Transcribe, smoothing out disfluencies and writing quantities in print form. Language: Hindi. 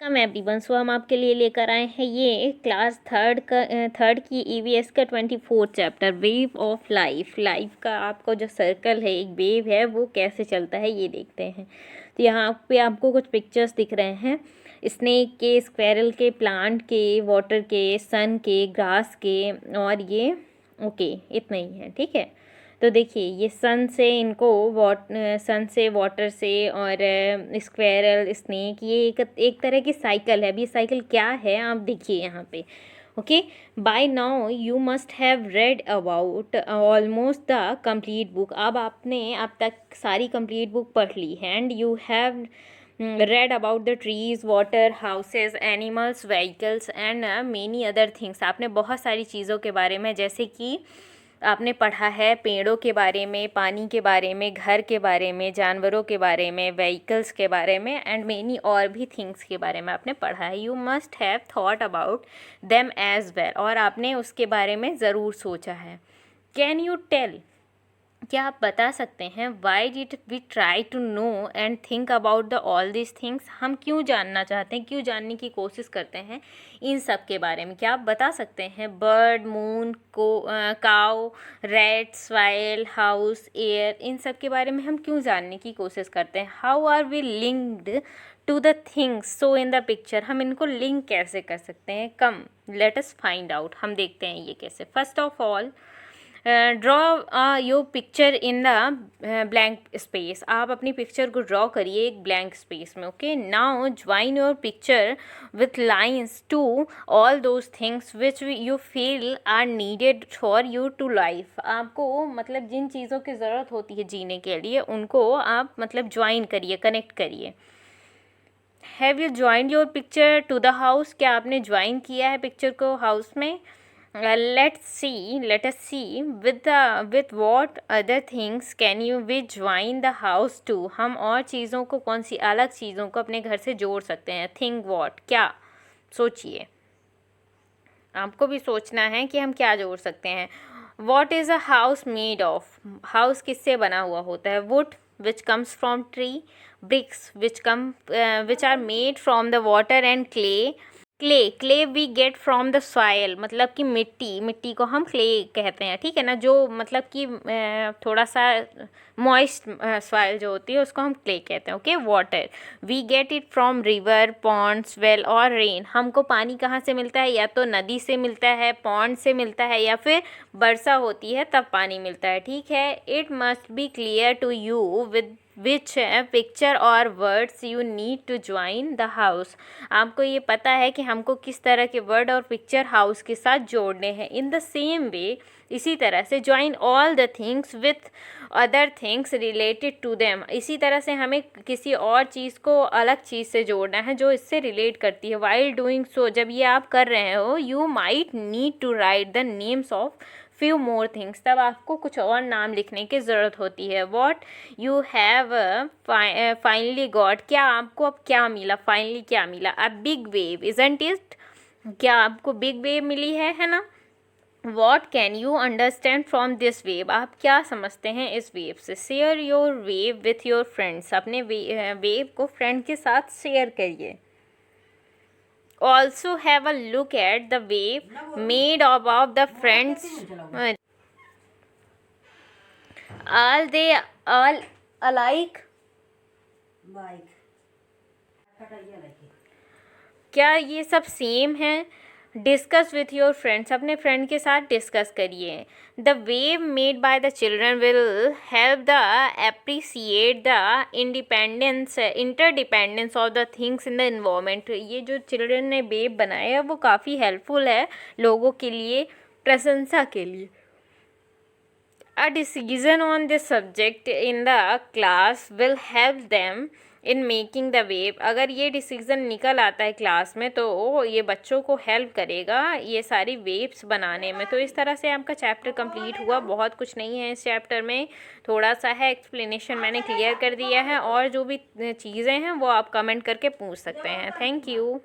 Welcome everyone. सो हम आपके लिए लेकर आए हैं ये क्लास थर्ड की ईवीएस का 24 chapter wave of life. Life का आपको जो सर्कल है, एक वेव है, वो कैसे चलता है ये देखते हैं। तो यहाँ पे आपको कुछ पिक्चर्स दिख रहे हैं, स्नेक के, स्क्वेरल के, प्लांट के, वाटर के, सन के, ग्रास के, और ये ओके इतना ही है। ठीक है, तो देखिए ये सन से इनको सन से, वाटर से, और स्क्वेरल, स्नेक, ये एक तरह की साइकिल है। अभी साइकिल क्या है आप देखिए यहाँ पे। Okay, by now you must have read about almost the complete book. अब आपने अब तक सारी कंप्लीट बुक पढ़ ली है। And you have read about the trees, water, houses, animals, vehicles and many other things। आपने बहुत सारी चीज़ों के बारे में, जैसे कि आपने पढ़ा है पेड़ों के बारे में, पानी के बारे में, घर के बारे में, जानवरों के बारे में, व्हीकल्स के बारे में, एंड मेनी और भी थिंग्स के बारे में आपने पढ़ा है। You must have thought about them as well, और आपने उसके बारे में ज़रूर सोचा है। कैन यू टेल, क्या आप बता सकते हैं, why did we try to know and think about the all this things. हम क्यों जानना चाहते हैं, क्यों जानने की कोशिश करते हैं इन सब के बारे में, क्या आप बता सकते हैं। Bird, moon, cow, rat, soil, house, air, इन सब के बारे में हम क्यों जानने की कोशिश करते हैं। How are we linked to the things so in the picture, हम इनको लिंक कैसे कर सकते हैं। Come let us find out, हम देखते हैं ये कैसे। First of all draw your picture in the blank space. आप अपनी पिक्चर को ड्रॉ करिए एक ब्लैंक स्पेस में। Okay, now join your picture with lines to all those things which you feel are needed for you to life. आपको मतलब जिन चीज़ों की ज़रूरत होती है जीने के लिए, उनको आप मतलब ज्वाइन करिए, कनेक्ट करिए। Have you joined your picture to the house, क्या आपने ज्वाइन किया है पिक्चर को हाउस में। let us see with what other things can you we join the house to। हम और चीज़ों को, कौन सी अलग चीज़ों को अपने घर से जोड़ सकते हैं। think what, क्या, सोचिए, आपको भी सोचना है कि हम क्या जोड़ सकते हैं। what is a house made of, house किससे बना हुआ होता है। wood which comes from tree, bricks which are made from the water and clay we get from the soil, मतलब कि मिट्टी को हम क्ले कहते हैं। ठीक है ना, जो मतलब कि थोड़ा सा मॉइस्ट सॉयल जो होती है उसको हम क्ले कहते हैं। Okay, water we get it from river, ponds, well और रेन। हमको पानी कहाँ से मिलता है, या तो नदी से मिलता है, पॉन्ड से मिलता है, या फिर वर्षा होती है तब पानी मिलता है। ठीक है, it must be clear to you with which picture और words you need to join the house. आपको ये पता है कि हमको किस तरह के वर्ड और पिक्चर हाउस के साथ जोड़ने हैं। इन द सेम वे, इसी तरह से join all the things with other things related to them. इसी तरह से हमें किसी और चीज़ को अलग चीज़ से जोड़ना है जो इससे रिलेट करती है। वाइल डूइंग सो, जब ये आप कर रहे हो, you might need to write the names of few more things, तब आपको कुछ और नाम लिखने की ज़रूरत होती है। What you have finally got, क्या आपको अब क्या मिला, फाइनली क्या मिला। A big wave, isn't it, क्या आपको बिग वेव मिली है ना। What can you understand from this wave, आप क्या समझते हैं इस वेव से। Share your wave with your friends, अपने वेव को फ्रेंड के साथ शेयर करिए। Also have a look at the wave made up of the friends, are they all alike, क्या ये सब सेम है। डिस्कस विथ योर फ्रेंड्स, अपने फ्रेंड के साथ डिस्कस करिए। The wave made by the children will help the appreciate the interdependence of the things in the environment. ये जो चिल्ड्रन ने वेव बनाया है वो काफ़ी हेल्पफुल है लोगों के लिए, प्रशंसा के लिए। A decision on this subject in the class will help them in making the wave। अगर ये डिसीज़न निकल आता है क्लास में तो ये बच्चों को हेल्प करेगा ये सारी वेव्स बनाने में। तो इस तरह से आपका चैप्टर कंप्लीट हुआ। बहुत कुछ नहीं है इस चैप्टर में, थोड़ा सा है, एक्सप्लेनेशन मैंने क्लियर कर दिया है, और जो भी चीज़ें हैं वो आप कमेंट करके पूछ सकते हैं। Thank you.